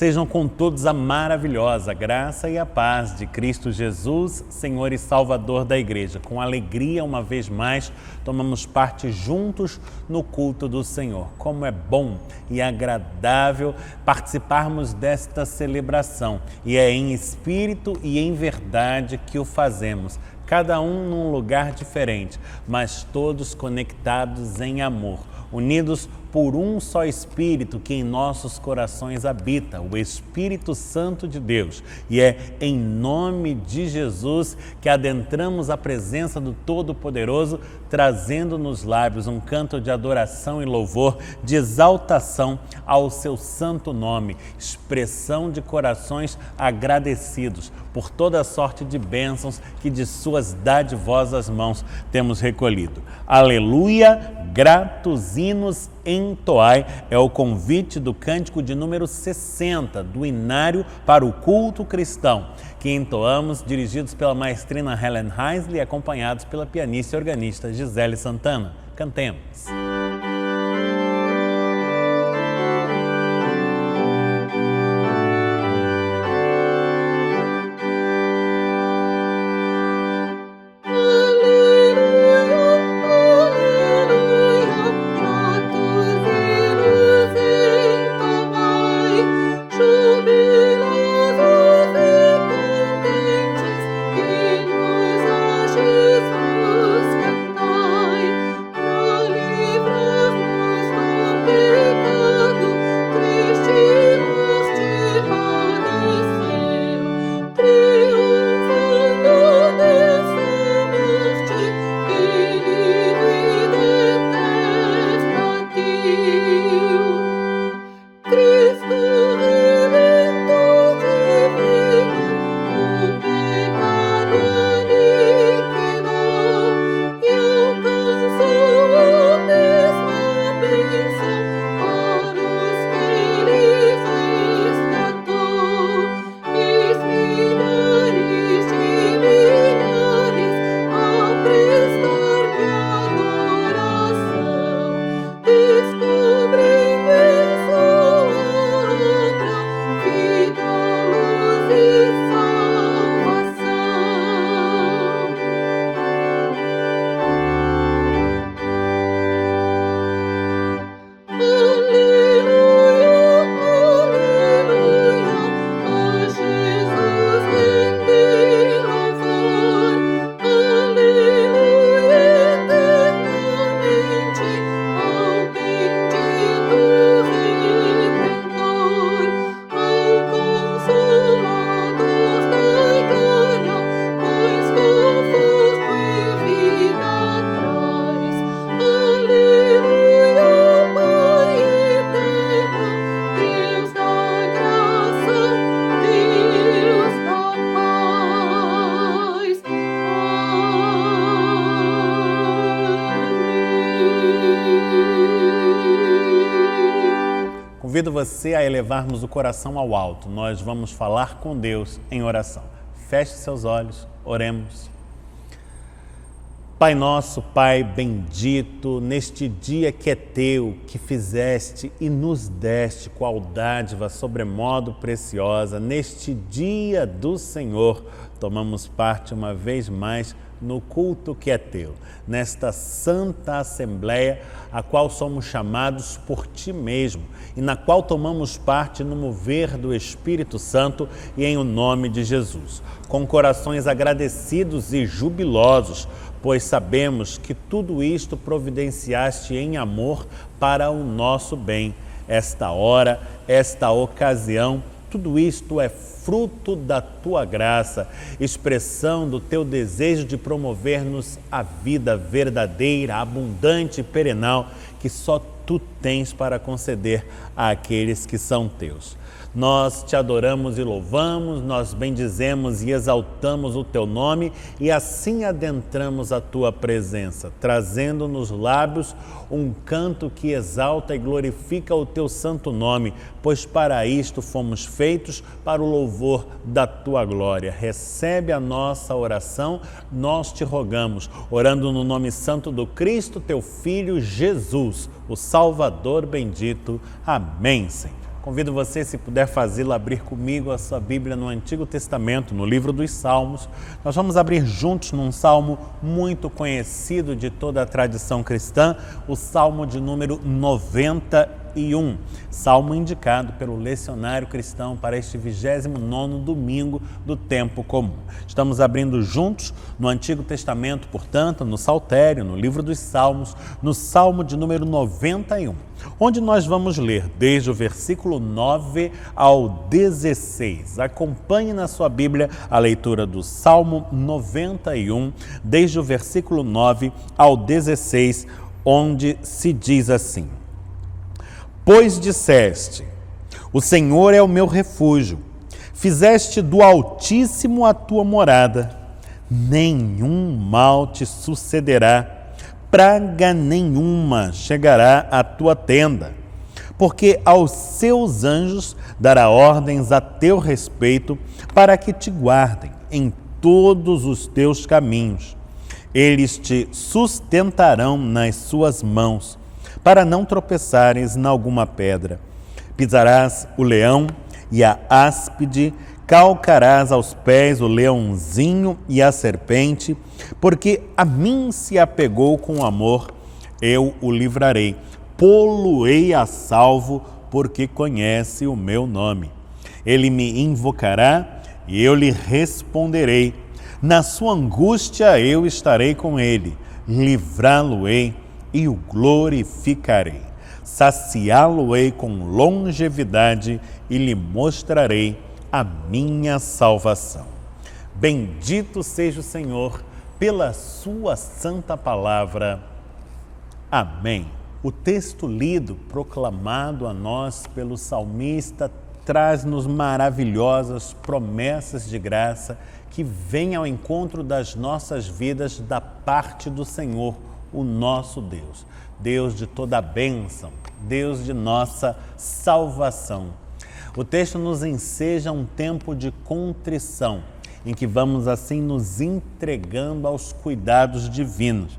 Sejam com todos a maravilhosa graça e a paz de Cristo Jesus, Senhor e Salvador da Igreja. Com alegria, uma vez mais, tomamos parte juntos no culto do Senhor. Como é bom e agradável participarmos desta celebração. E é em espírito e em verdade que o fazemos. Cada um num lugar diferente, mas todos conectados em amor, unidos por um só Espírito que em nossos corações habita, o Espírito Santo de Deus. E é em nome de Jesus que adentramos a presença do Todo-Poderoso, trazendo nos lábios um canto de adoração e louvor, de exaltação ao seu santo nome, expressão de corações agradecidos por toda a sorte de bênçãos que de suas dadivosas mãos temos recolhido. Aleluia, gratos hinos entoai, é o convite do cântico de número 60 do Inário para o culto cristão, que entoamos dirigidos pela maestrina Helen Heisley e acompanhados pela pianista e organista Gisele Santana. Cantemos. Convido você a elevarmos o coração ao alto. Nós vamos falar com Deus em oração. Feche seus olhos, oremos. Pai nosso, Pai bendito, neste dia que é teu, que fizeste e nos deste qual dádiva sobremodo preciosa, neste dia do Senhor, tomamos parte uma vez mais no culto que é teu, nesta santa assembleia, a qual somos chamados por ti mesmo e na qual tomamos parte no mover do Espírito Santo e em o nome de Jesus, com corações agradecidos e jubilosos, pois sabemos que tudo isto providenciaste em amor para o nosso bem. Esta hora, esta ocasião, tudo isto é fruto da tua graça, expressão do teu desejo de promover-nos a vida verdadeira, abundante e perenal que só tu tens para conceder àqueles que são teus. Nós te adoramos e louvamos, nós bendizemos e exaltamos o teu nome e assim adentramos a tua presença, trazendo nos lábios um canto que exalta e glorifica o teu santo nome, pois para isto fomos feitos, para o louvor da tua glória. Recebe a nossa oração, nós te rogamos, orando no nome santo do Cristo, teu Filho Jesus, o Salvador bendito. Amém, Senhor. Convido você, se puder fazê-lo, a abrir comigo a sua Bíblia no Antigo Testamento, no livro dos Salmos. Nós vamos abrir juntos num salmo muito conhecido de toda a tradição cristã, o Salmo de número 91, salmo indicado pelo lecionário cristão para este 29º domingo do tempo comum. Estamos abrindo juntos no Antigo Testamento, portanto, no Saltério, no livro dos Salmos, no Salmo de número 91, onde nós vamos ler desde o versículo 9 ao 16. Acompanhe na sua Bíblia a leitura do Salmo 91, desde o versículo 9 ao 16, onde se diz assim: Pois disseste, o Senhor é o meu refúgio, fizeste do Altíssimo a tua morada, nenhum mal te sucederá, praga nenhuma chegará à tua tenda, porque aos seus anjos dará ordens a teu respeito para que te guardem em todos os teus caminhos. Eles te sustentarão nas suas mãos, para não tropeçares em alguma pedra. Pisarás o leão e a áspide, calcarás aos pés o leãozinho e a serpente, porque a mim se apegou com amor, eu o livrarei, pô-lo-ei a salvo, porque conhece o meu nome. Ele me invocará e eu lhe responderei. Na sua angústia eu estarei com ele, livrá-lo-ei e o glorificarei. Saciá-lo-ei com longevidade e lhe mostrarei a minha salvação. Bendito seja o Senhor pela sua santa palavra. Amém. O texto lido, proclamado a nós pelo salmista, traz-nos maravilhosas promessas de graça que vêm ao encontro das nossas vidas da parte do Senhor, o nosso Deus. Deus de toda a bênção, Deus de nossa salvação. O texto nos enseja um tempo de contrição, em que vamos assim nos entregando aos cuidados divinos.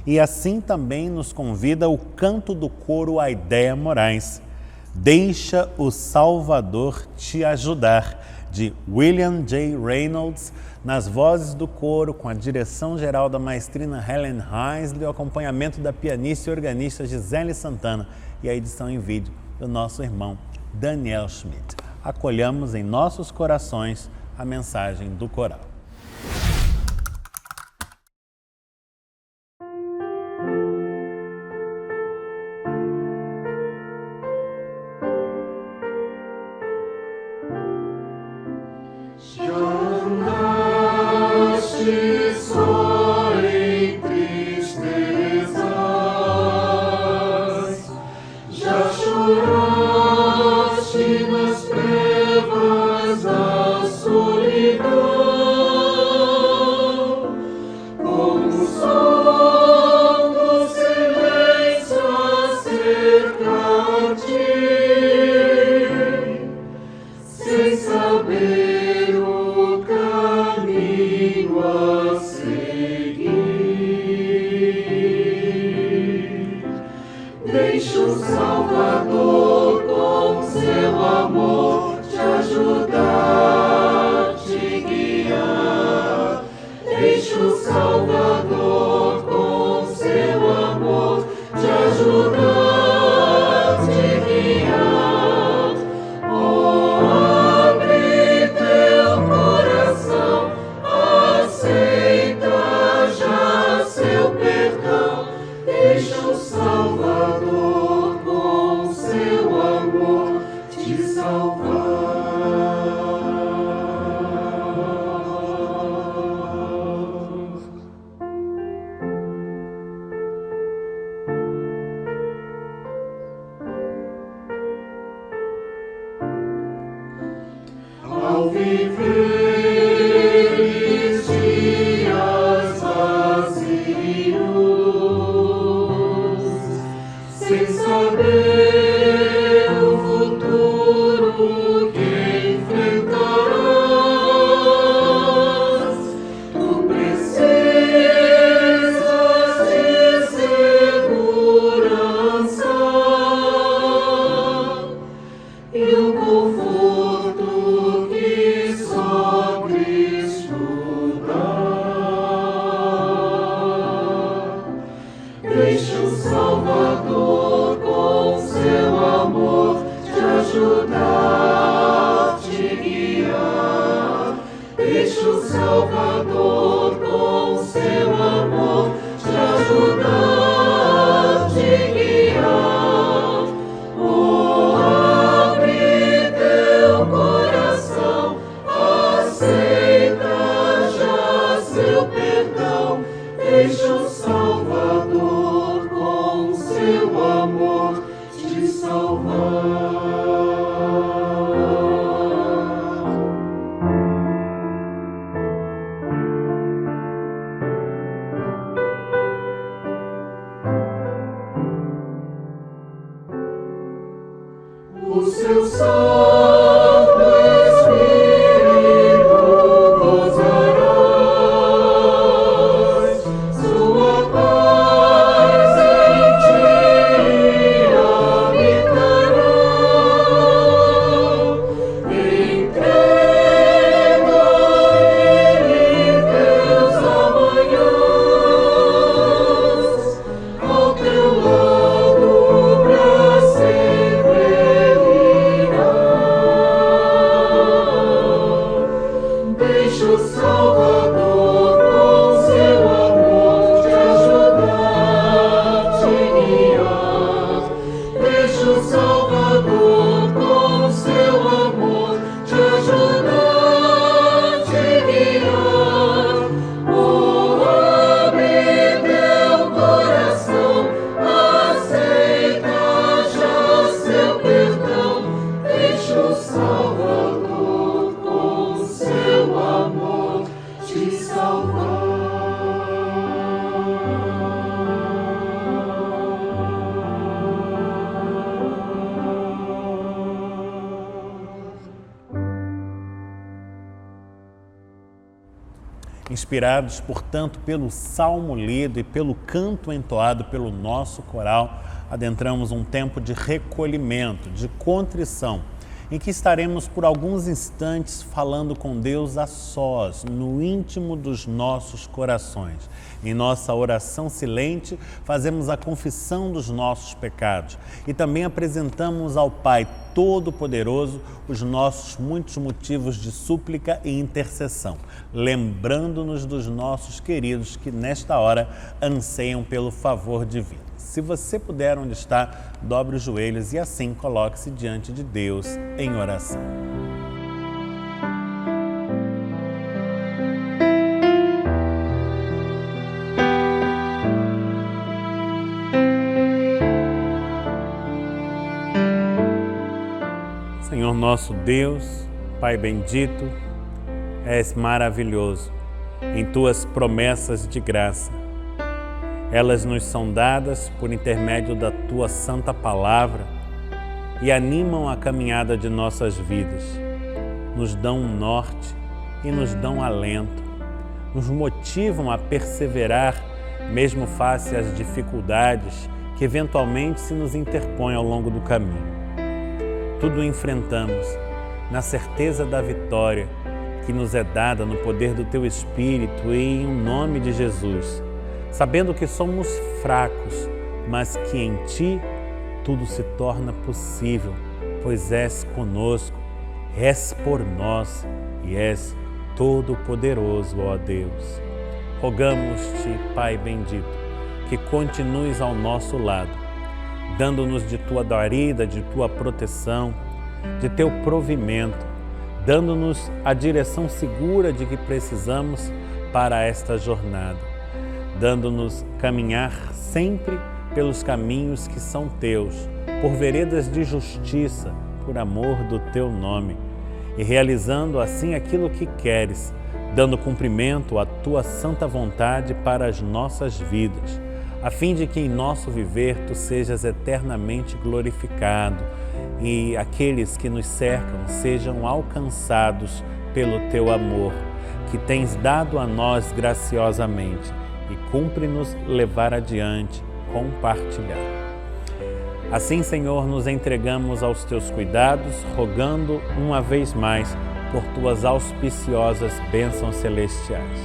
E assim também nos convida o canto do coro Aideia Moraes. Deixa o Salvador te ajudar, de William J. Reynolds, nas vozes do coro, com a direção geral da maestrina Helen Heisley, o acompanhamento da pianista e organista Gisele Santana e a edição em vídeo do nosso irmão Daniel Schmidt. Acolhamos em nossos corações a mensagem do coral. Deixa o Salvador com seu amor te ajudar, te guiar. deixa o Salvador com seu amor te ajudar, te guiar. Oh, abre teu coração, aceita já seu perdão, deixa o Salvador com seu amor te salvar. O seu Santo Espírito gozarás, sua paz em ti habitará. Entrega-lhe teus amanhãs, ao teu lado pra sempre. Deixa o Salvador com seu amor te ajudar, te guiar. Deixa o Salvador com seu amor te ajudar, te guiar. Oh, abre teu coração, aceita já seu perdão. Deixa o Salvador seu amor te salvar. Inspirados, portanto, pelo salmo lido e pelo canto entoado pelo nosso coral, adentramos um tempo de recolhimento, de contrição, em que estaremos por alguns instantes falando com Deus a sós, no íntimo dos nossos corações. Em nossa oração silente, fazemos a confissão dos nossos pecados e também apresentamos ao Pai Todo-Poderoso os nossos muitos motivos de súplica e intercessão, lembrando-nos dos nossos queridos que nesta hora anseiam pelo favor divino. Se você puder, onde está, dobre os joelhos e assim coloque-se diante de Deus em oração. Senhor nosso Deus, Pai bendito, és maravilhoso em Tuas promessas de graça. Elas nos são dadas por intermédio da Tua Santa Palavra e animam a caminhada de nossas vidas. Nos dão um norte e nos dão alento. Nos motivam a perseverar, mesmo face às dificuldades que eventualmente se nos interpõem ao longo do caminho. Tudo enfrentamos na certeza da vitória que nos é dada no poder do Teu Espírito e em nome de Jesus, sabendo que somos fracos, mas que em Ti tudo se torna possível, pois és conosco, és por nós e és todo-poderoso, ó Deus. Rogamos-te, Pai bendito, que continues ao nosso lado, dando-nos de Tua guarida, de Tua proteção, de Teu provimento, dando-nos a direção segura de que precisamos para esta jornada, dando-nos caminhar sempre pelos caminhos que são Teus, por veredas de justiça, por amor do Teu nome, e realizando assim aquilo que queres, dando cumprimento à Tua santa vontade para as nossas vidas, a fim de que em nosso viver Tu sejas eternamente glorificado e aqueles que nos cercam sejam alcançados pelo Teu amor, que tens dado a nós graciosamente, e cumpre-nos levar adiante, compartilhar. Assim, Senhor, nos entregamos aos Teus cuidados, rogando uma vez mais por Tuas auspiciosas bênçãos celestiais.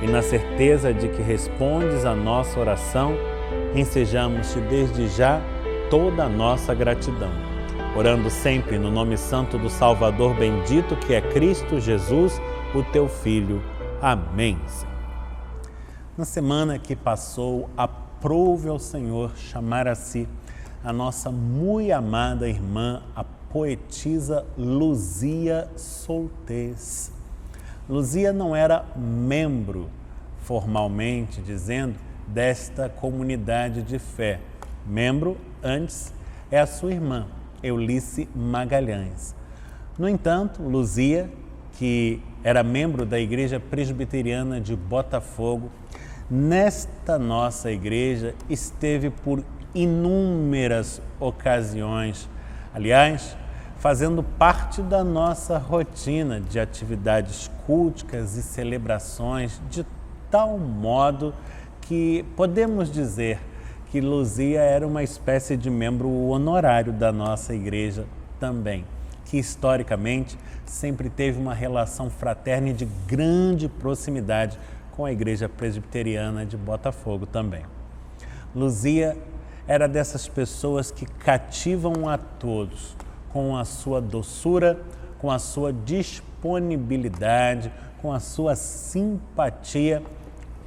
E na certeza de que respondes a nossa oração, ensejamos-te desde já toda a nossa gratidão. Orando sempre no nome santo do Salvador bendito, que é Cristo Jesus, o teu Filho. Amém, Senhor. Na semana que passou, aprove ao Senhor chamar a si a nossa muito amada irmã, a poetisa Luzia Soltês. Luzia não era membro, formalmente dizendo, desta comunidade de fé. Membro, antes, é a sua irmã, Eunice Magalhães. No entanto, Luzia, que era membro da Igreja Presbiteriana de Botafogo, nesta nossa igreja esteve por inúmeras ocasiões, aliás, fazendo parte da nossa rotina de atividades culticas e celebrações, de tal modo que podemos dizer que Luzia era uma espécie de membro honorário da nossa igreja também, que historicamente sempre teve uma relação fraterna e de grande proximidade com a Igreja Presbiteriana de Botafogo também. Luzia era dessas pessoas que cativam a todos com a sua doçura, com a sua disponibilidade, com a sua simpatia,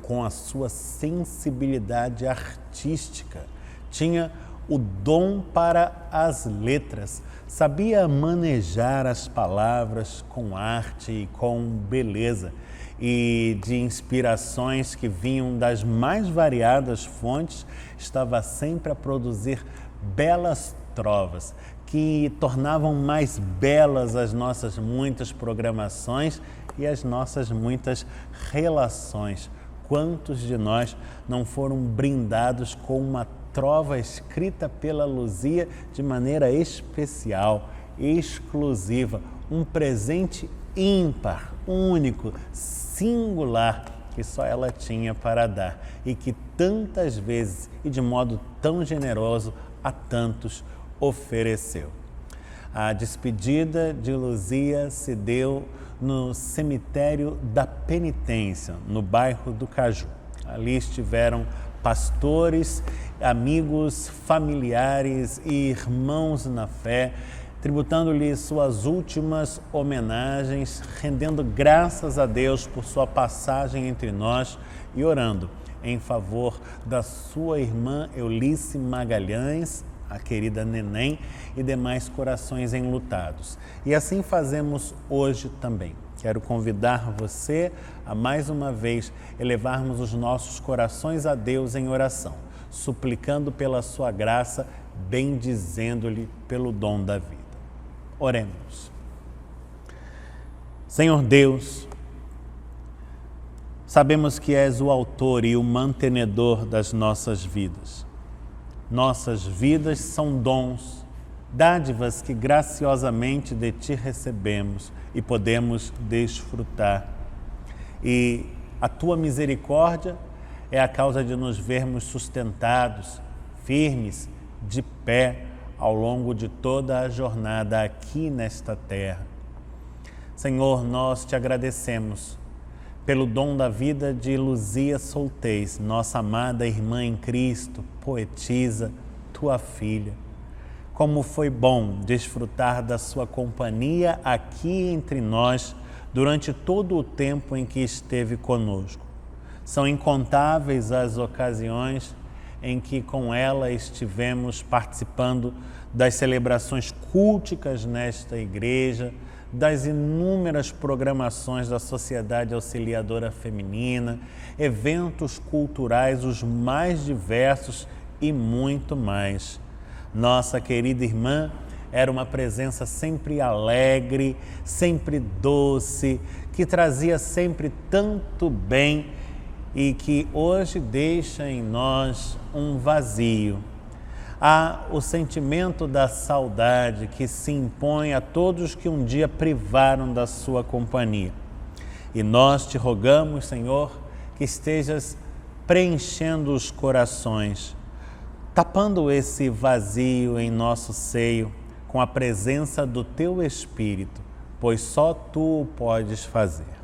com a sua sensibilidade artística. Tinha o dom para as letras, sabia manejar as palavras com arte e com beleza, e de inspirações que vinham das mais variadas fontes, estava sempre a produzir belas trovas que tornavam mais belas as nossas muitas programações e as nossas muitas relações. Quantos de nós não foram brindados com uma trova escrita pela Luzia de maneira especial, exclusiva, um presente ímpar, único, singular, que só ela tinha para dar e que tantas vezes e de modo tão generoso a tantos ofereceu. A despedida de Luzia se deu no cemitério da Penitência, no bairro do Caju. Ali estiveram pastores, amigos, familiares e irmãos na fé, tributando-lhe suas últimas homenagens, rendendo graças a Deus por sua passagem entre nós e orando em favor da sua irmã Eunice Magalhães, a querida Neném, e demais corações enlutados. E assim fazemos hoje também. Quero convidar você a mais uma vez elevarmos os nossos corações a Deus em oração, suplicando pela sua graça, bendizendo-lhe pelo dom da vida. Oremos. Senhor Deus, sabemos que és o autor e o mantenedor das nossas vidas. Nossas vidas são dons, dádivas que graciosamente de Ti recebemos e podemos desfrutar. E a Tua misericórdia é a causa de nos vermos sustentados, firmes, de pé, ao longo de toda a jornada aqui nesta terra. Senhor, nós Te agradecemos pelo dom da vida de Luzia Soltês, nossa amada irmã em Cristo, poetisa, Tua filha. Como foi bom desfrutar da sua companhia aqui entre nós durante todo o tempo em que esteve conosco. São incontáveis as ocasiões em que com ela estivemos participando das celebrações culticas nesta igreja, das inúmeras programações da Sociedade Auxiliadora Feminina, eventos culturais os mais diversos e muito mais. Nossa querida irmã era uma presença sempre alegre, sempre doce, que trazia sempre tanto bem e que hoje deixa em nós um vazio. Há o sentimento da saudade que se impõe a todos que um dia privaram da sua companhia. E nós te rogamos, Senhor, que estejas preenchendo os corações, tapando esse vazio em nosso seio com a presença do Teu Espírito, pois só Tu o podes fazer.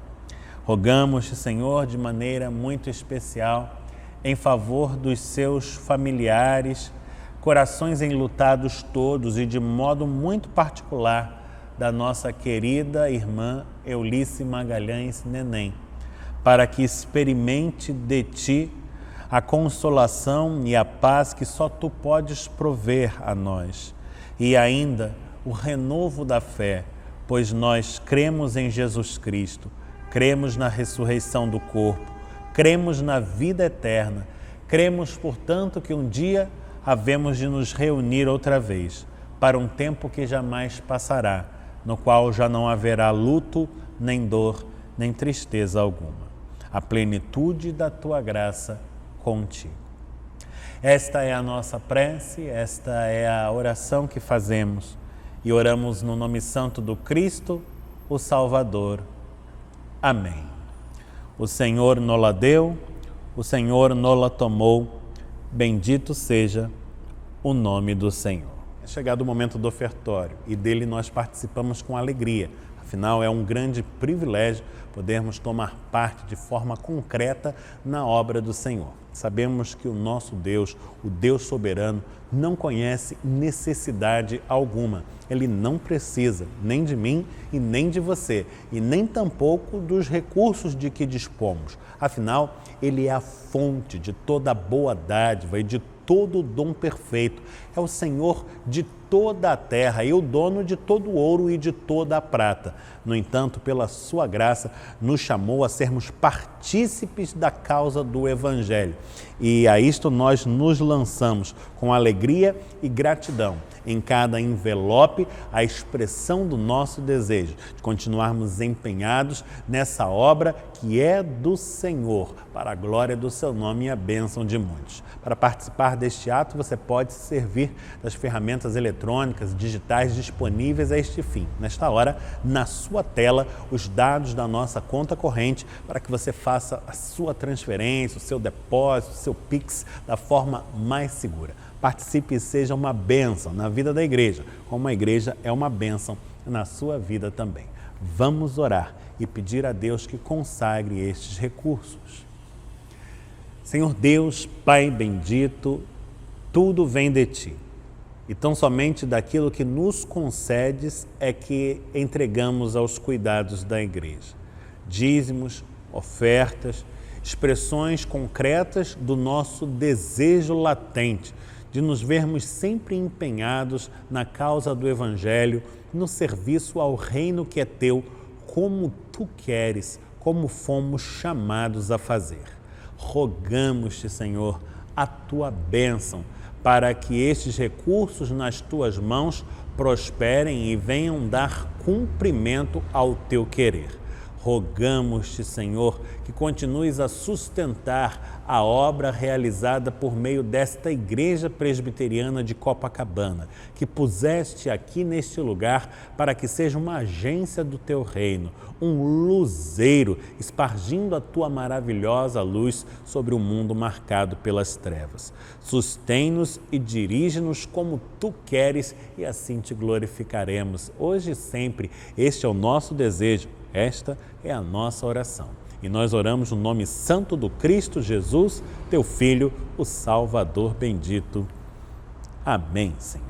Rogamos-te, Senhor, de maneira muito especial, em favor dos seus familiares, corações enlutados todos e de modo muito particular, da nossa querida irmã Eunice Magalhães Neném, para que experimente de Ti a consolação e a paz que só Tu podes prover a nós, e ainda o renovo da fé, pois nós cremos em Jesus Cristo, cremos na ressurreição do corpo, cremos na vida eterna, cremos, portanto, que um dia havemos de nos reunir outra vez, para um tempo que jamais passará, no qual já não haverá luto, nem dor, nem tristeza alguma. A plenitude da Tua graça contigo. Esta é a nossa prece, esta é a oração que fazemos e oramos no nome santo do Cristo, o Salvador. Amém. O Senhor nola deu, o Senhor nola tomou, bendito seja o nome do Senhor. É chegado o momento do ofertório e dele nós participamos com alegria. Afinal, é um grande privilégio podermos tomar parte de forma concreta na obra do Senhor. Sabemos que o nosso Deus, o Deus soberano, não conhece necessidade alguma. Ele não precisa nem de mim e nem de você, e nem tampouco dos recursos de que dispomos. Afinal, Ele é a fonte de toda boa dádiva e de todo o dom perfeito. É o Senhor de toda a terra e o dono de todo o ouro e de toda a prata. No entanto, pela sua graça, nos chamou a sermos partícipes da causa do Evangelho. E a isto nós nos lançamos com alegria e gratidão. Em cada envelope, a expressão do nosso desejo de continuarmos empenhados nessa obra que é do Senhor, para a glória do seu nome e a bênção de muitos. Para participar deste ato, você pode se servir das ferramentas eletrônicas, digitais disponíveis a este fim. Nesta hora, na sua tela, os dados da nossa conta corrente para que você faça a sua transferência, o seu depósito, o seu Pix da forma mais segura. Participe e seja uma bênção na vida da igreja, como a igreja é uma bênção na sua vida também. Vamos orar e pedir a Deus que consagre estes recursos. Senhor Deus, Pai bendito, tudo vem de Ti. E tão somente daquilo que nos concedes é que entregamos aos cuidados da igreja. Dízimos, ofertas, expressões concretas do nosso desejo latente de nos vermos sempre empenhados na causa do Evangelho, no serviço ao reino que é Teu, como Tu queres, como fomos chamados a fazer. Rogamos-te, Senhor, a Tua bênção, para que estes recursos nas Tuas mãos prosperem e venham dar cumprimento ao Teu querer. Rogamos-te, Senhor, que continues a sustentar a obra realizada por meio desta Igreja Presbiteriana de Copacabana, que puseste aqui neste lugar para que seja uma agência do Teu reino, um luzeiro espargindo a Tua maravilhosa luz sobre o mundo marcado pelas trevas. Sustém-nos e dirige-nos como Tu queres e assim Te glorificaremos hoje e sempre. Este é o nosso desejo. Esta é a nossa oração. E nós oramos no nome santo do Cristo Jesus, Teu Filho, o Salvador bendito. Amém, Senhor.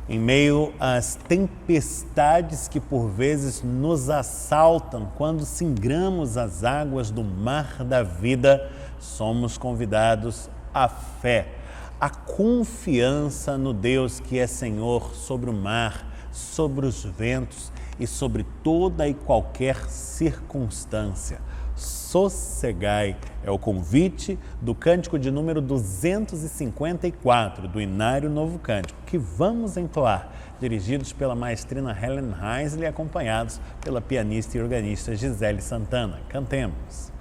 Em meio às tempestades que por vezes nos assaltam quando singramos as águas do mar da vida, somos convidados à fé, à confiança no Deus que é Senhor sobre o mar, sobre os ventos e sobre toda e qualquer circunstância. Sossegai é o convite do cântico de número 254 do Inário Novo Cântico, que vamos entoar, dirigidos pela maestrina Helen Heisley e acompanhados pela pianista e organista Gisele Santana. Cantemos.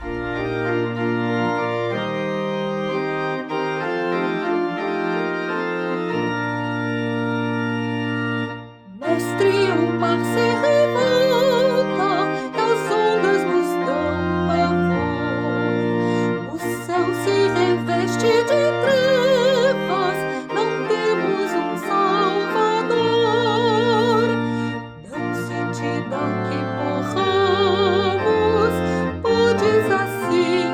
Que morramos, podes assim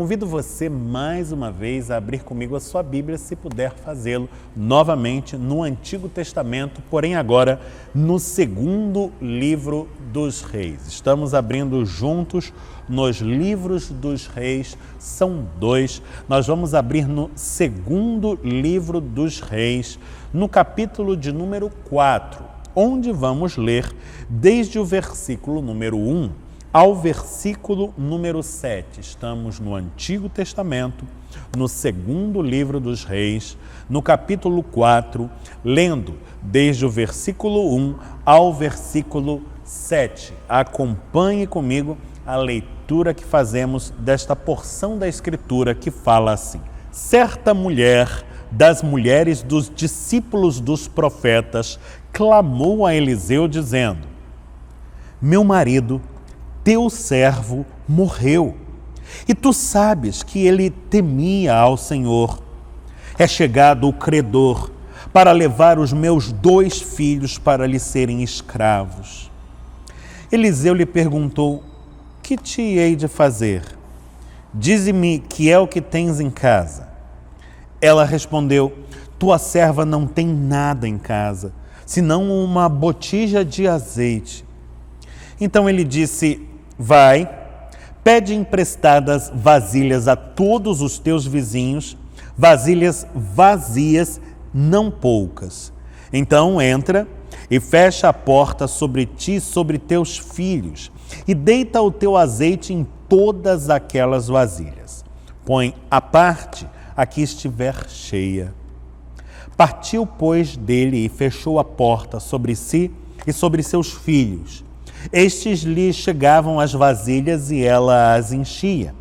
convido você mais uma vez a abrir comigo a sua Bíblia, se puder fazê-lo novamente no Antigo Testamento, porém agora no segundo livro dos Reis. Estamos abrindo juntos nos livros dos Reis, são 2. Nós vamos abrir no segundo livro dos Reis, no capítulo de número 4, onde vamos ler desde o versículo número 1 ao versículo número 7. Estamos no Antigo Testamento, no segundo livro dos Reis, no capítulo 4, lendo desde o versículo 1 ao versículo 7. Acompanhe comigo a leitura que fazemos desta porção da Escritura que fala assim: certa mulher das mulheres dos discípulos dos profetas clamou a Eliseu dizendo: meu marido, teu servo, morreu, e tu sabes que ele temia ao Senhor. É chegado o credor para levar os meus 2 filhos para lhe serem escravos. Eliseu lhe perguntou: que te hei de fazer? Dize-me que é o que tens em casa. Ela respondeu: tua serva não tem nada em casa, senão uma botija de azeite. Então ele disse: vai, pede emprestadas vasilhas a todos os teus vizinhos, vasilhas vazias, não poucas. Então entra e fecha a porta sobre ti e sobre teus filhos, e deita o teu azeite em todas aquelas vasilhas. Põe à parte a que estiver cheia. Partiu, pois, dele e fechou a porta sobre si e sobre seus filhos. Estes lhe chegavam as vasilhas e ela as enchia.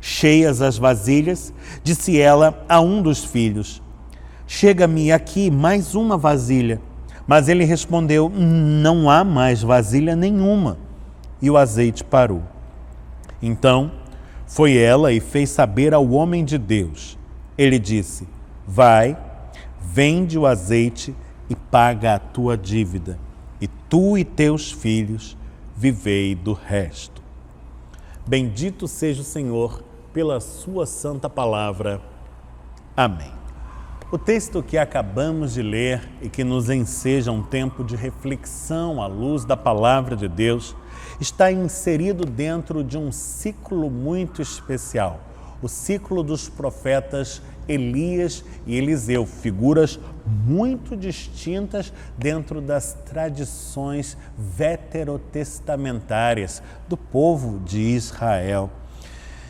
Cheias as vasilhas, disse ela a um dos filhos: chega-me aqui mais uma vasilha. Mas ele respondeu: não há mais vasilha nenhuma. E o azeite parou. Então foi ela e fez saber ao homem de Deus. Ele disse: vai, vende o azeite e paga a tua dívida, e tu e teus filhos vivei do resto. Bendito seja o Senhor pela sua santa palavra. Amém. O texto que acabamos de ler e que nos enseja um tempo de reflexão à luz da palavra de Deus está inserido dentro de um ciclo muito especial, o ciclo dos profetas Elias e Eliseu, figuras muito distintas dentro das tradições veterotestamentárias do povo de Israel.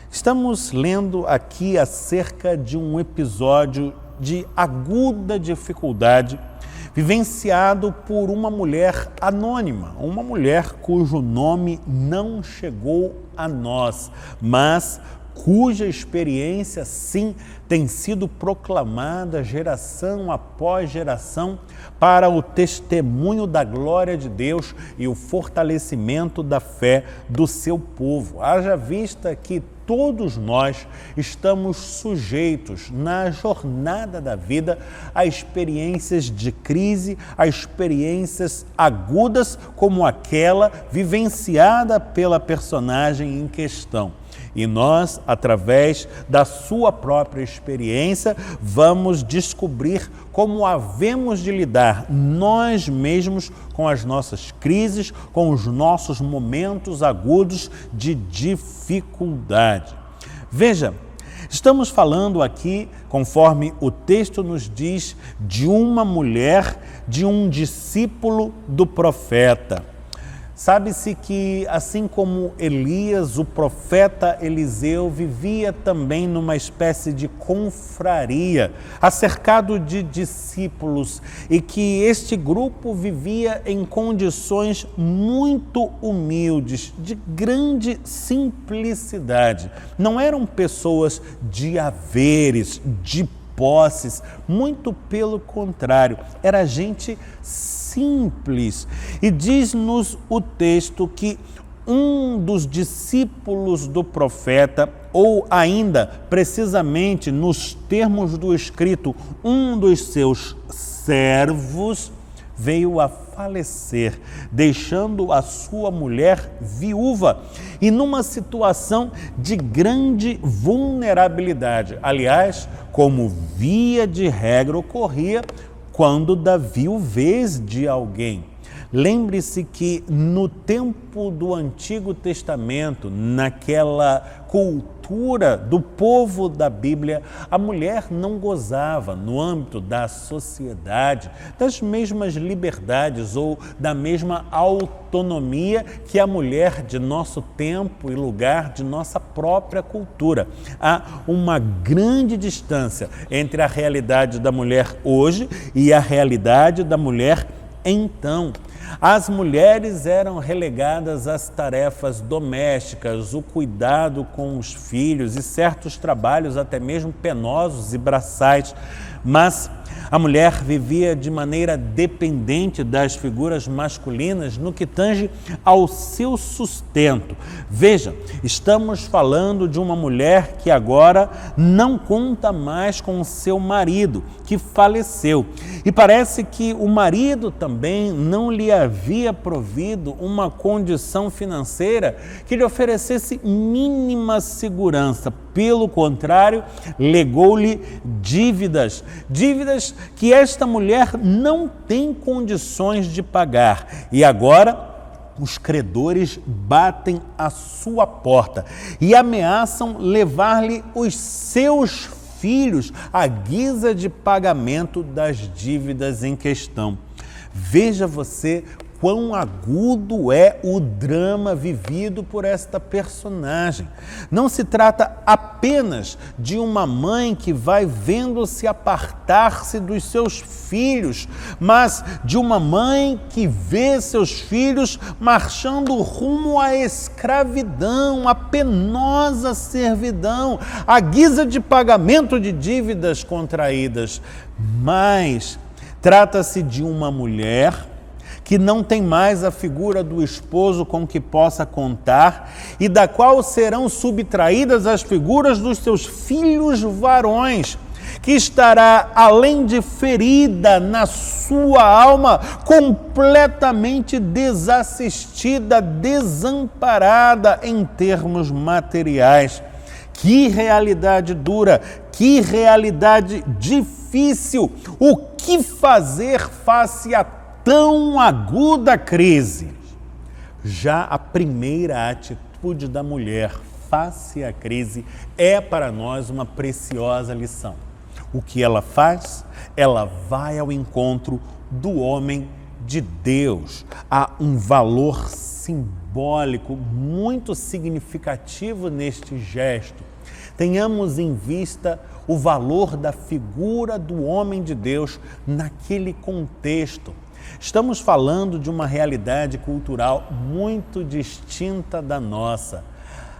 Estamos lendo aqui acerca de um episódio de aguda dificuldade vivenciado por uma mulher anônima, uma mulher cujo nome não chegou a nós, mas cuja experiência, sim, tem sido proclamada geração após geração para o testemunho da glória de Deus e o fortalecimento da fé do seu povo. Haja vista que todos nós estamos sujeitos na jornada da vida a experiências de crise, a experiências agudas como aquela vivenciada pela personagem em questão. E nós, através da sua própria experiência, vamos descobrir como havemos de lidar nós mesmos com as nossas crises, com os nossos momentos agudos de dificuldade. Veja, estamos falando aqui, conforme o texto nos diz, de uma mulher, de um discípulo do profeta. Sabe-se que, assim como Elias, o profeta Eliseu vivia também numa espécie de confraria, acercado de discípulos, e que este grupo vivia em condições muito humildes, de grande simplicidade. Não eram pessoas de haveres, de posses, muito pelo contrário, era gente simples. E diz-nos o texto que um dos discípulos do profeta, ou ainda, precisamente nos termos do escrito, um dos seus servos, veio a falecer, deixando a sua mulher viúva e numa situação de grande vulnerabilidade. Aliás, como via de regra ocorria quando da viuvez de alguém. Lembre-se que no tempo do Antigo Testamento, naquela cultura do povo da Bíblia, a mulher não gozava, no âmbito da sociedade, das mesmas liberdades ou da mesma autonomia que a mulher de nosso tempo e lugar, de nossa própria cultura. Há uma grande distância entre a realidade da mulher hoje e a realidade da mulher então. As mulheres eram relegadas às tarefas domésticas, o cuidado com os filhos e certos trabalhos até mesmo penosos e braçais, mas a mulher vivia de maneira dependente das figuras masculinas no que tange ao seu sustento. Veja, estamos falando de uma mulher que agora não conta mais com o seu marido, que faleceu. E parece que o marido também não lhe havia provido uma condição financeira que lhe oferecesse mínima segurança. Pelo contrário, legou-lhe dívidas que esta mulher não tem condições de pagar. E agora os credores batem à sua porta e ameaçam levar-lhe os seus filhos à guisa de pagamento das dívidas em questão. Veja você quão agudo é o drama vivido por esta personagem. Não se trata apenas de uma mãe que vai vendo-se apartar-se dos seus filhos, mas de uma mãe que vê seus filhos marchando rumo à escravidão, à penosa servidão, à guisa de pagamento de dívidas contraídas. Mas trata-se de uma mulher que não tem mais a figura do esposo com que possa contar e da qual serão subtraídas as figuras dos seus filhos varões, que estará, além de ferida na sua alma, completamente desassistida, desamparada em termos materiais. Que realidade dura, que realidade difícil! O que fazer face a tão aguda crise? Já a primeira atitude da mulher face à crise é para nós uma preciosa lição. O que ela faz? Ela vai ao encontro do homem de Deus. Há um valor simbólico muito significativo neste gesto. Tenhamos em vista o valor da figura do homem de Deus naquele contexto. Estamos falando de uma realidade cultural muito distinta da nossa.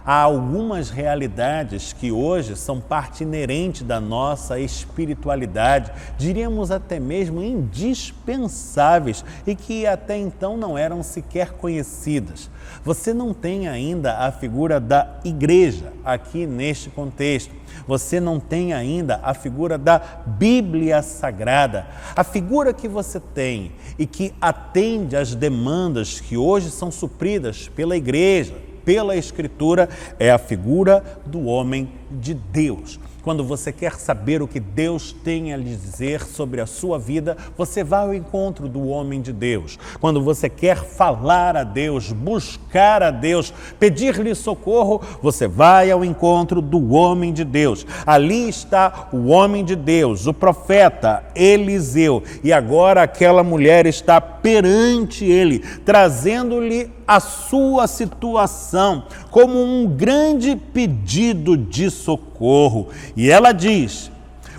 Há algumas realidades que hoje são parte inerente da nossa espiritualidade, diríamos até mesmo indispensáveis e que até então não eram sequer conhecidas. Você não tem ainda a figura da igreja aqui neste contexto. Você não tem ainda a figura da Bíblia Sagrada. A figura que você tem e que atende às demandas que hoje são supridas pela igreja, pela Escritura, é a figura do homem de Deus. Quando você quer saber o que Deus tem a lhe dizer sobre a sua vida, você vai ao encontro do homem de Deus. Quando você quer falar a Deus, buscar a Deus, pedir-lhe socorro, você vai ao encontro do homem de Deus. Ali está o homem de Deus, o profeta Eliseu. E agora aquela mulher está perante ele, trazendo-lhe a sua situação como um grande pedido de socorro. E ela diz: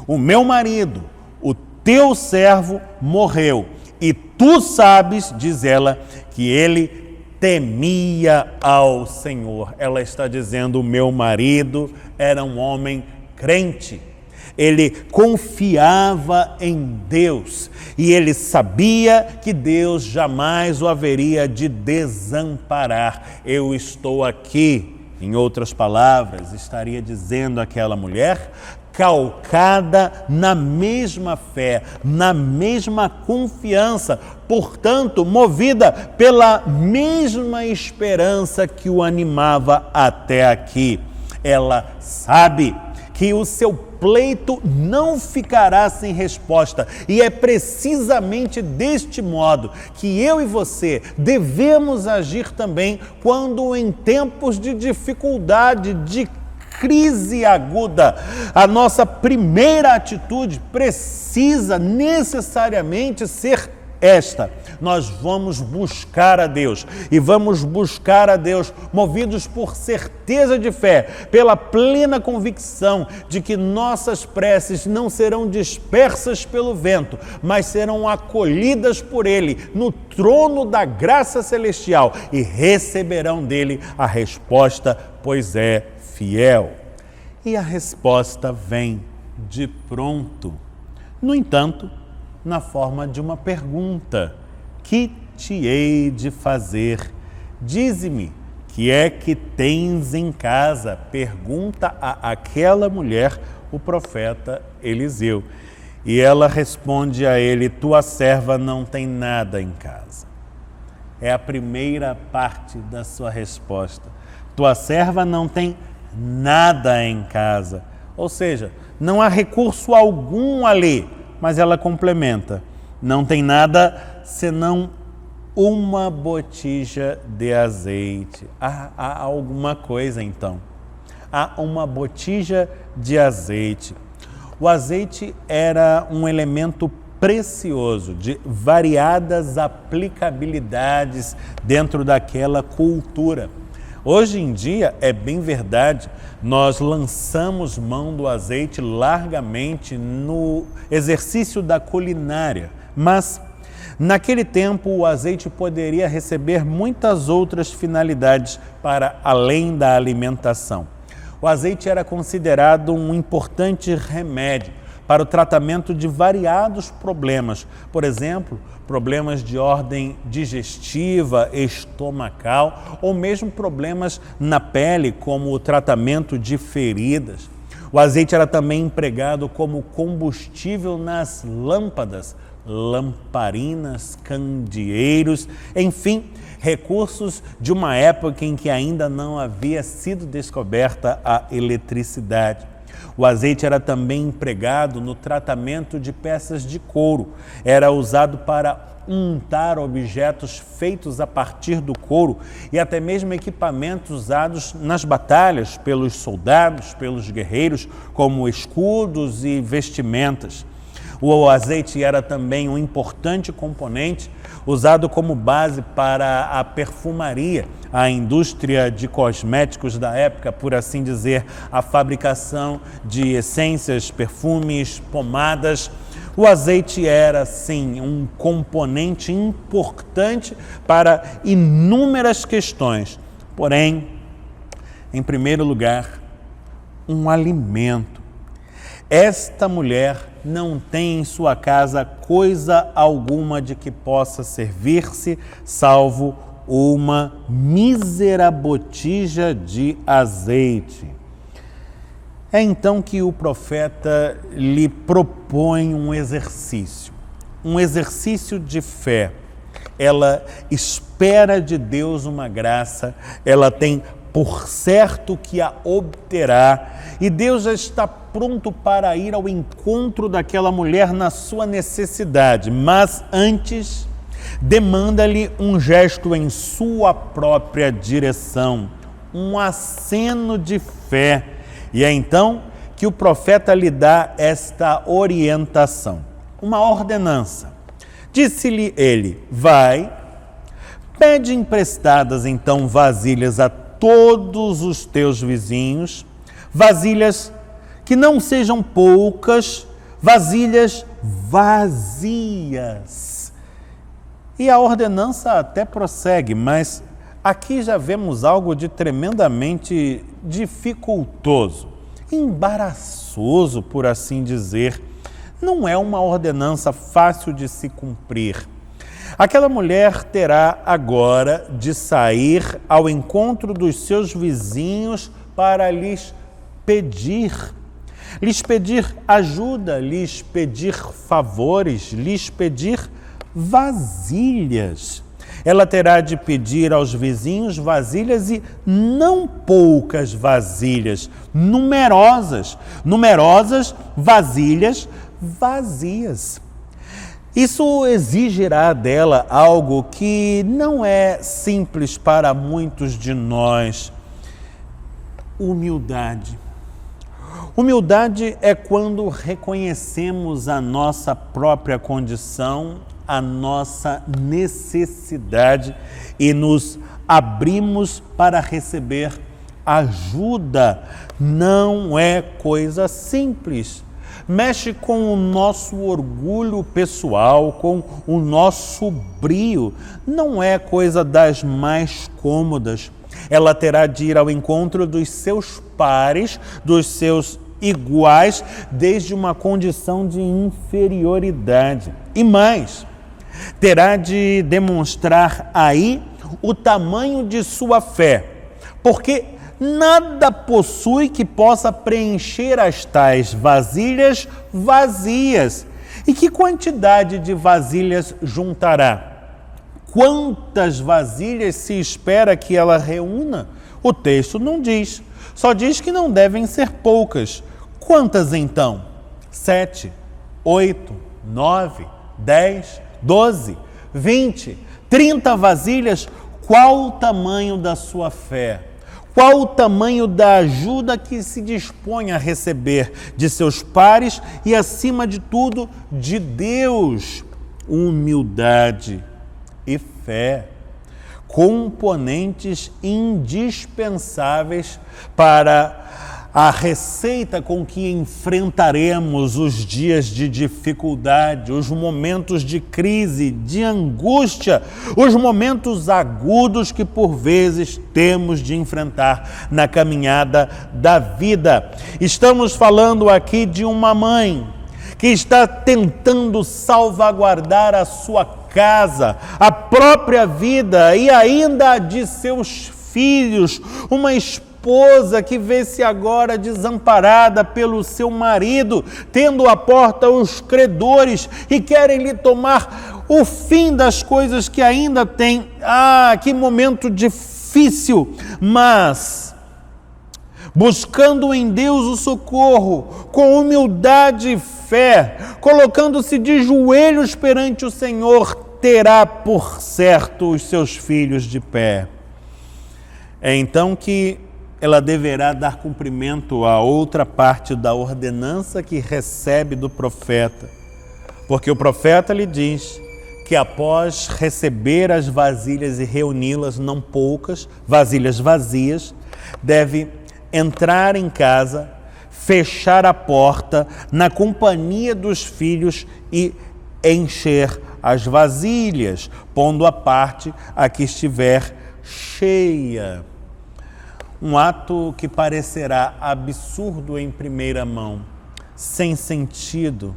o meu marido, o teu servo, morreu. E tu sabes, diz ela, que ele temia ao Senhor. Ela está dizendo: o meu marido era um homem crente. Ele confiava em Deus e ele sabia que Deus jamais o haveria de desamparar. Eu estou aqui, em outras palavras, estaria dizendo àquela mulher, calcada na mesma fé, na mesma confiança, portanto, movida pela mesma esperança que o animava até aqui. Ela sabe que o seu pleito não ficará sem resposta, e é precisamente deste modo que eu e você devemos agir também quando em tempos de dificuldade, de crise aguda, a nossa primeira atitude precisa necessariamente ser esta: nós vamos buscar a Deus, e vamos buscar a Deus movidos por certeza de fé, pela plena convicção de que nossas preces não serão dispersas pelo vento, mas serão acolhidas por Ele no trono da graça celestial e receberão dele a resposta, pois é fiel. E a resposta vem de pronto. No entanto, na forma de uma pergunta: que te hei de fazer? Dize-me, que é que tens em casa? Pergunta a aquela mulher o profeta Eliseu. E ela responde a ele: tua serva não tem nada em casa. É a primeira parte da sua resposta. Tua serva não tem nada em casa. Ou seja, não há recurso algum ali. Mas ela complementa: não tem nada senão uma botija de azeite. Há alguma coisa então. Há uma botija de azeite. O azeite era um elemento precioso, de variadas aplicabilidades dentro daquela cultura. Hoje em dia, é bem verdade, nós lançamos mão do azeite largamente no exercício da culinária, mas naquele tempo o azeite poderia receber muitas outras finalidades para além da alimentação. O azeite era considerado um importante remédio para o tratamento de variados problemas, por exemplo, problemas de ordem digestiva, estomacal, ou mesmo problemas na pele, como o tratamento de feridas. O azeite era também empregado como combustível nas lâmpadas, lamparinas, candeeiros, enfim, recursos de uma época em que ainda não havia sido descoberta a eletricidade. O azeite era também empregado no tratamento de peças de couro. Era usado para untar objetos feitos a partir do couro e até mesmo equipamentos usados nas batalhas pelos soldados, pelos guerreiros, como escudos e vestimentas. O azeite era também um importante componente usado como base para a perfumaria, a indústria de cosméticos da época, por assim dizer, a fabricação de essências, perfumes, pomadas. O azeite era, sim, um componente importante para inúmeras questões, porém, em primeiro lugar, um alimento. Esta mulher não tem em sua casa coisa alguma de que possa servir-se, salvo uma mísera botija de azeite. É então que o profeta lhe propõe um exercício de fé. Ela espera de Deus uma graça, ela tem por certo que a obterá, e Deus já está pronto para ir ao encontro daquela mulher na sua necessidade, mas antes demanda-lhe um gesto em sua própria direção, um aceno de fé. E é então que o profeta lhe dá esta orientação, uma ordenança. Disse-lhe ele: vai, pede emprestadas então vasilhas a todos os teus vizinhos, vasilhas que não sejam poucas, vasilhas vazias. E a ordenança até prossegue, mas aqui já vemos algo de tremendamente dificultoso, embaraçoso, por assim dizer. Não é uma ordenança fácil de se cumprir. Aquela mulher terá agora de sair ao encontro dos seus vizinhos para lhes pedir. lhes pedir ajuda, lhes pedir favores, lhes pedir vasilhas. Ela terá de pedir aos vizinhos vasilhas e não poucas vasilhas, numerosas vasilhas vazias. Isso exigirá dela algo que não é simples para muitos de nós: humildade. Humildade é quando reconhecemos a nossa própria condição, a nossa necessidade e nos abrimos para receber ajuda. Não é coisa simples. Mexe com o nosso orgulho pessoal, com o nosso brio. Não é coisa das mais cômodas. Ela terá de ir ao encontro dos seus pares, dos seus iguais, desde uma condição de inferioridade. E mais, terá de demonstrar aí o tamanho de sua fé, porque nada possui que possa preencher as tais vasilhas vazias. E que quantidade de vasilhas juntará? Quantas vasilhas se espera que ela reúna? O texto não diz, só diz que não devem ser poucas. Quantas então? 7, 8, 9, 10, 12, 20, 30 vasilhas? Qual o tamanho da sua fé? Qual o tamanho da ajuda que se dispõe a receber de seus pares e, acima de tudo, de Deus? Humildade e fé, componentes indispensáveis para a receita com que enfrentaremos os dias de dificuldade, os momentos de crise, de angústia, os momentos agudos que por vezes temos de enfrentar na caminhada da vida. Estamos falando aqui de uma mãe que está tentando salvaguardar a sua casa, a própria vida e ainda a de seus filhos, uma esposa que vê-se agora desamparada pelo seu marido, tendo à porta os credores e querem lhe tomar o fim das coisas que ainda tem. Que momento difícil, mas buscando em Deus o socorro, com humildade e fé, colocando-se de joelhos perante o Senhor, terá por certo os seus filhos de pé. É então que ela deverá dar cumprimento a outra parte da ordenança que recebe do profeta, porque o profeta lhe diz que após receber as vasilhas e reuni-las, não poucas, vasilhas vazias, deve entrar em casa, fechar a porta na companhia dos filhos e encher as vasilhas, pondo à parte a que estiver cheia. Um ato que parecerá absurdo em primeira mão, sem sentido.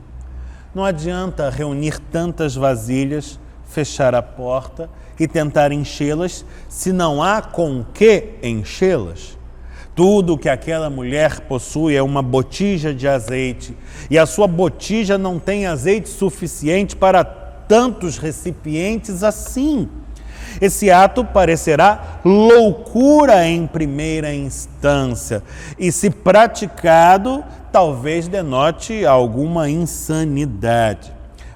Não adianta reunir tantas vasilhas, fechar a porta e tentar enchê-las, se não há com que enchê-las. Tudo que aquela mulher possui é uma botija de azeite, e a sua botija não tem azeite suficiente para tantos recipientes assim. Esse ato parecerá loucura em primeira instância e, se praticado, talvez denote alguma insanidade.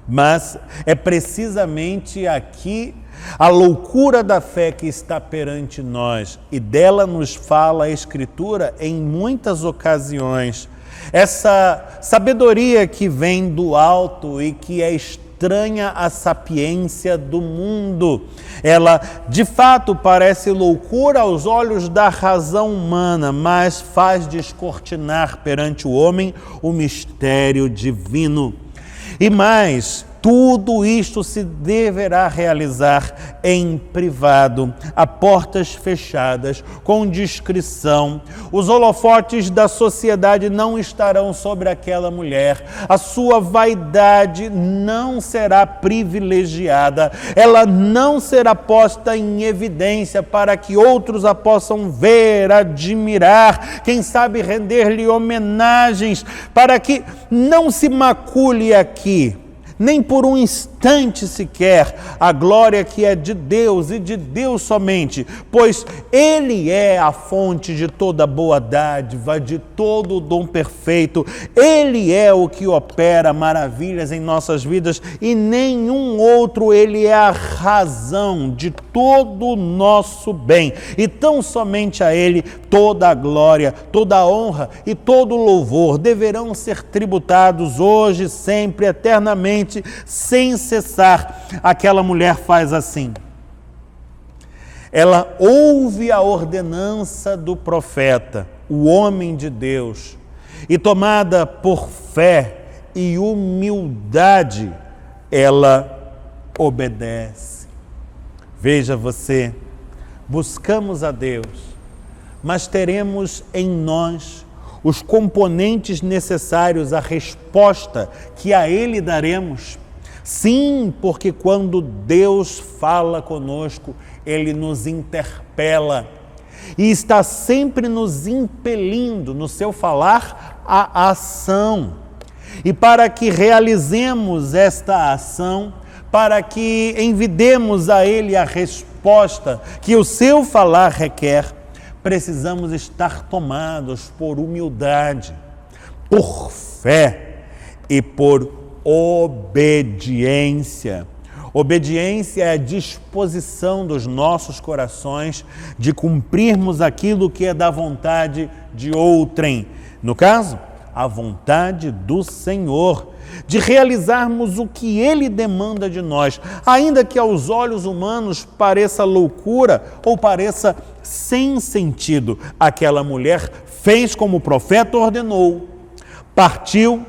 Mas é precisamente aqui a loucura da fé que está perante nós, e dela nos fala a Escritura em muitas ocasiões. Essa sabedoria que vem do alto e que é estranha à sapiência do mundo. Ela, de fato, parece loucura aos olhos da razão humana, mas faz descortinar perante o homem o mistério divino. E mais, tudo isto se deverá realizar em privado, a portas fechadas, com discrição. Os holofotes da sociedade não estarão sobre aquela mulher. A sua vaidade não será privilegiada. Ela não será posta em evidência para que outros a possam ver, admirar, quem sabe render-lhe homenagens, para que não se macule aqui, nem por um instante sequer, a glória que é de Deus e de Deus somente, pois Ele é a fonte de toda boa dádiva, de todo o dom perfeito. Ele é o que opera maravilhas em nossas vidas e nenhum outro. Ele é a razão de todo o nosso bem. E tão somente a Ele toda a glória, toda a honra e todo o louvor deverão ser tributados hoje, sempre, eternamente, sem cessar. Aquela mulher faz assim. Ela ouve a ordenança do profeta, o homem de Deus, e tomada por fé e humildade, ela obedece. Veja você, buscamos a Deus, mas teremos em nós os componentes necessários à resposta que a Ele daremos. Sim, porque quando Deus fala conosco, Ele nos interpela e está sempre nos impelindo no seu falar à ação. E para que realizemos esta ação, para que envidemos a Ele a resposta que o seu falar requer, precisamos estar tomados por humildade, por fé e por obediência. Obediência é a disposição dos nossos corações de cumprirmos aquilo que é da vontade de outrem. No caso, a vontade do Senhor, de realizarmos o que Ele demanda de nós, ainda que aos olhos humanos pareça loucura ou pareça sem sentido. Aquela mulher fez como o profeta ordenou, partiu,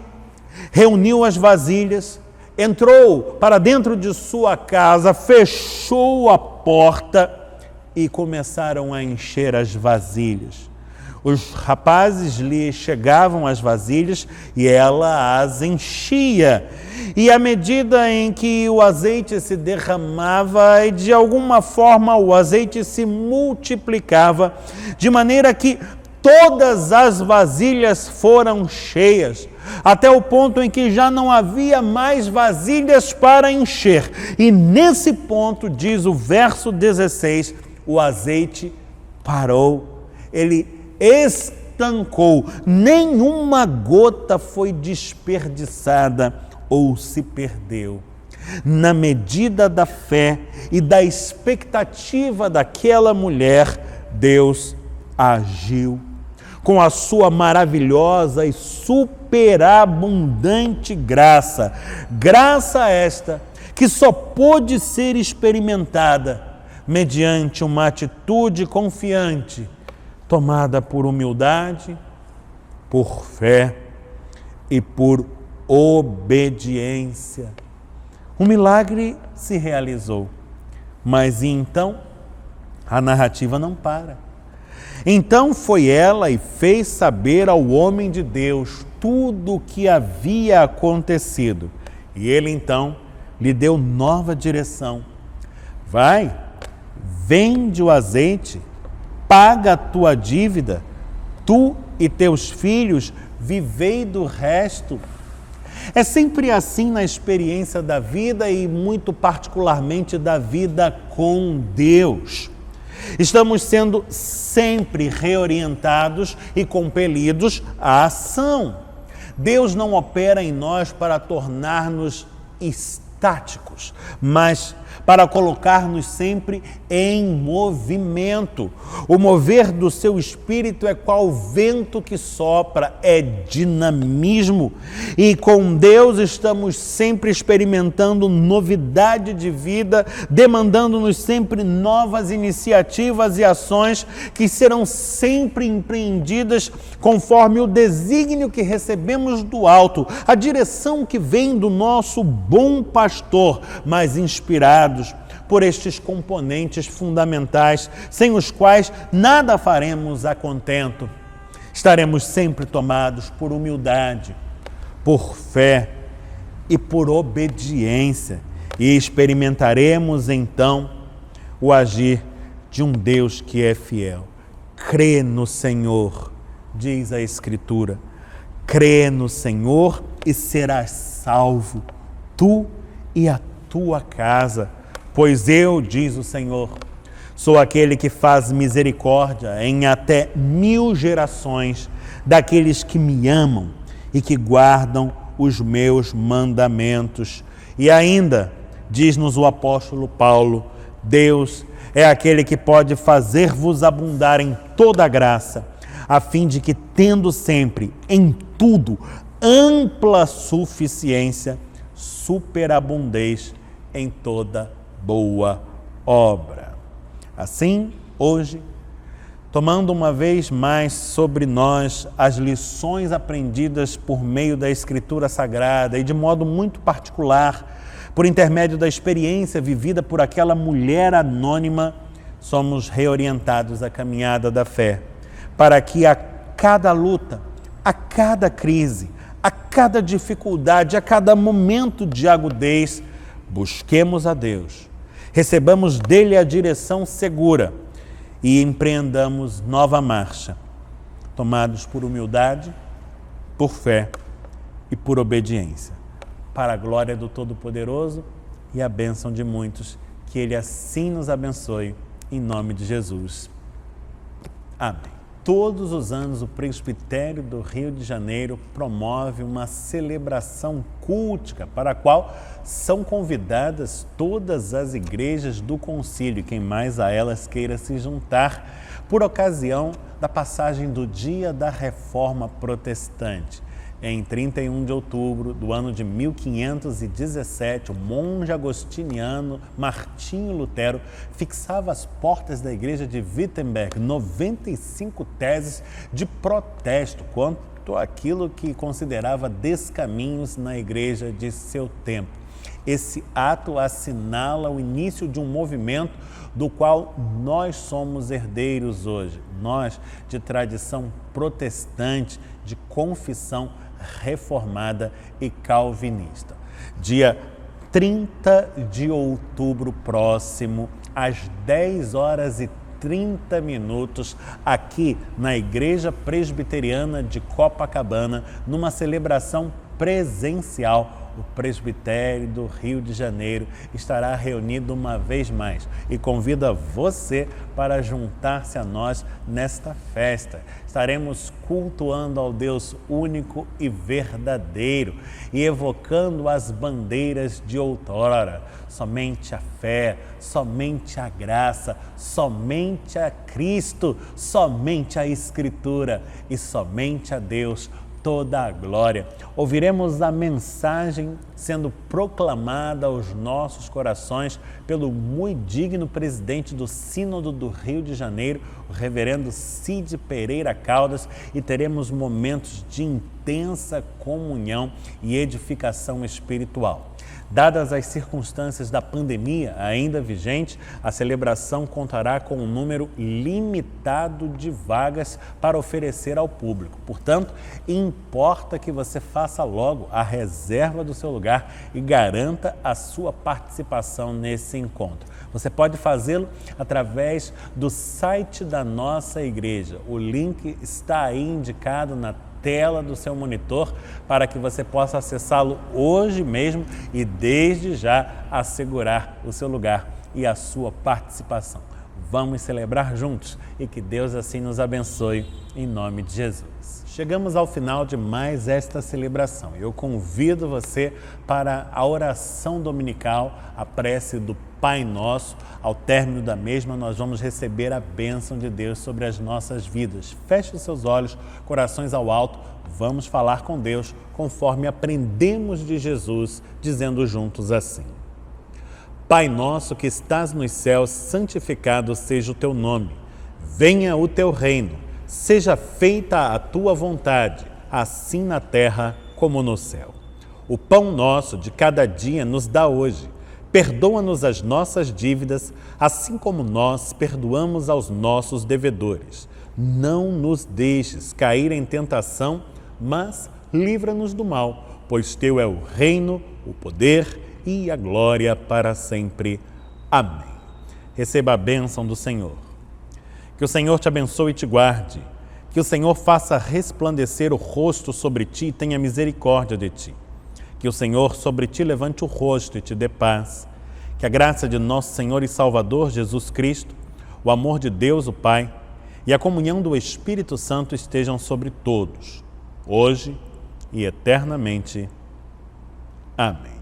reuniu as vasilhas, entrou para dentro de sua casa, fechou a porta e começaram a encher as vasilhas. Os rapazes lhe chegavam as vasilhas e ela as enchia. E à medida em que o azeite se derramava, e de alguma forma o azeite se multiplicava, de maneira que todas as vasilhas foram cheias, até o ponto em que já não havia mais vasilhas para encher. E nesse ponto, diz o verso 16, o azeite parou, ele estancou, nenhuma gota foi desperdiçada ou se perdeu. Na medida da fé e da expectativa daquela mulher, Deus agiu com a sua maravilhosa e superabundante graça. Graça esta que só pôde ser experimentada mediante uma atitude confiante, tomada por humildade, por fé e por obediência. O milagre se realizou, mas então a narrativa não para. Então foi ela e fez saber ao homem de Deus tudo o que havia acontecido. E ele então lhe deu nova direção. Vai, vende o azeite, paga a tua dívida, tu e teus filhos vivei do resto. É sempre assim na experiência da vida e muito particularmente da vida com Deus. Estamos sendo sempre reorientados e compelidos à ação. Deus não opera em nós para tornar-nos estáticos, mas para colocar-nos sempre em movimento. O mover do seu espírito é qual vento que sopra, é dinamismo. E com Deus estamos sempre experimentando novidade de vida, demandando-nos sempre novas iniciativas e ações que serão sempre empreendidas conforme o desígnio que recebemos do alto, a direção que vem do nosso bom pastor, mas inspirados por estes componentes fundamentais, sem os quais nada faremos a contento. Estaremos sempre tomados por humildade, por fé e por obediência, e experimentaremos então o agir de um Deus que é fiel. Crê no Senhor, diz a Escritura. Crê no Senhor e serás salvo, tu e a tua casa. Pois eu, diz o Senhor, sou aquele que faz misericórdia em até 1000 gerações daqueles que me amam e que guardam os meus mandamentos. E ainda, diz-nos o apóstolo Paulo, Deus é aquele que pode fazer-vos abundar em toda graça, a fim de que, tendo sempre, em tudo, ampla suficiência, superabundeis em toda boa obra. Assim, hoje, tomando uma vez mais sobre nós as lições aprendidas por meio da Escritura Sagrada e de modo muito particular, por intermédio da experiência vivida por aquela mulher anônima, somos reorientados à caminhada da fé, para que a cada luta, a cada crise, a cada dificuldade, a cada momento de agudez, busquemos a Deus, recebamos dele a direção segura e empreendamos nova marcha, tomados por humildade, por fé e por obediência, para a glória do Todo-Poderoso e a bênção de muitos, que Ele assim nos abençoe, em nome de Jesus. Amém. Todos os anos o Presbitério do Rio de Janeiro promove uma celebração cultica para a qual são convidadas todas as igrejas do concílio, quem mais a elas queira se juntar, por ocasião da passagem do Dia da Reforma Protestante. Em 31 de outubro do ano de 1517, o monge agostiniano Martinho Lutero fixava às portas da igreja de Wittenberg 95 teses de protesto quanto àquilo que considerava descaminhos na igreja de seu tempo. Esse ato assinala o início de um movimento do qual nós somos herdeiros hoje, nós de tradição protestante, de confissão reformada e calvinista. Dia 30 de outubro próximo, às 10h30, aqui na Igreja Presbiteriana de Copacabana, numa celebração presencial, o Presbitério do Rio de Janeiro estará reunido uma vez mais e convida você para juntar-se a nós nesta festa. Estaremos cultuando ao Deus único e verdadeiro e evocando as bandeiras de outrora. Somente a fé, somente a graça, somente a Cristo, somente a Escritura e somente a Deus toda a glória. Ouviremos a mensagem sendo proclamada aos nossos corações pelo muito digno presidente do Sínodo do Rio de Janeiro, o reverendo Cid Pereira Caldas, e teremos momentos de intensa comunhão e edificação espiritual. Dadas as circunstâncias da pandemia ainda vigente, a celebração contará com um número limitado de vagas para oferecer ao público. Portanto, importa que você faça logo a reserva do seu lugar e garanta a sua participação nesse encontro. Você pode fazê-lo através do site da nossa igreja. O link está aí indicado na tela do seu monitor para que você possa acessá-lo hoje mesmo e desde já assegurar o seu lugar e a sua participação. Vamos celebrar juntos e que Deus assim nos abençoe, em nome de Jesus. Chegamos ao final de mais esta celebração. Eu convido você para a oração dominical, a prece do Pai Nosso. Ao término da mesma, nós vamos receber a bênção de Deus sobre as nossas vidas. Feche os seus olhos, corações ao alto. Vamos falar com Deus conforme aprendemos de Jesus, dizendo juntos assim: Pai nosso que estás nos céus, santificado seja o teu nome. Venha o teu reino, seja feita a tua vontade, assim na terra como no céu. O pão nosso de cada dia nos dá hoje. Perdoa-nos as nossas dívidas, assim como nós perdoamos aos nossos devedores. Não nos deixes cair em tentação, mas livra-nos do mal, pois teu é o reino, o poder e a glória para sempre. Amém. Receba a bênção do Senhor. Que o Senhor te abençoe e te guarde. Que o Senhor faça resplandecer o rosto sobre ti e tenha misericórdia de ti. Que o Senhor sobre ti levante o rosto e te dê paz. Que a graça de nosso Senhor e Salvador Jesus Cristo, o amor de Deus o Pai e a comunhão do Espírito Santo estejam sobre todos, hoje e eternamente. Amém.